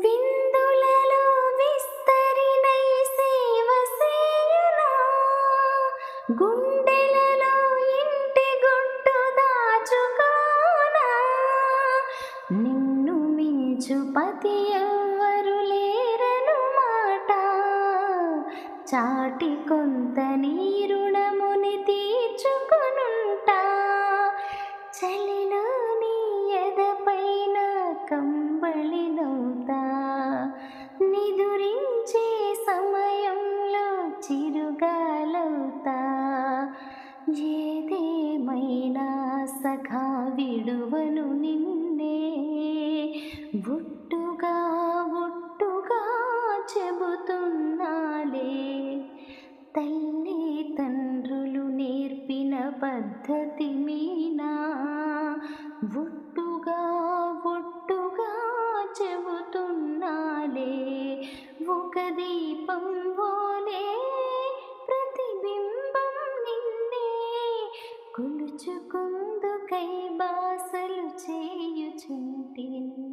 విందులలో విస్తరినై సేవ సేయునా, గుండెలలో ఇంటి గుట్టు దాచుకోనా. నిన్ను మించు పతి ఎవ్వరు లేరను మాట, చాటి కొంత నీ రుణముని తీర్చుకొనుంటా. చలిలో నీ ఎదపైన కంబళినవుతా, నిదురించే సమయంలో చిరుగాలవుతా. ఏదేమైనా సఖా విడువను నిన్నే, ఒట్టుగా ఒట్టుగా చెబుతున్నాలే. తల్లి తండ్రులు నేర్పిన పద్ధతి మీనా, ఒట్టుగా ఒట్టుగా చెబుతున్నాలే. ఒక దీపం పోలే ప్రతిబింబం నిన్నే, కొలుచుకుందుకై బాసలు చేయుచుంటిని.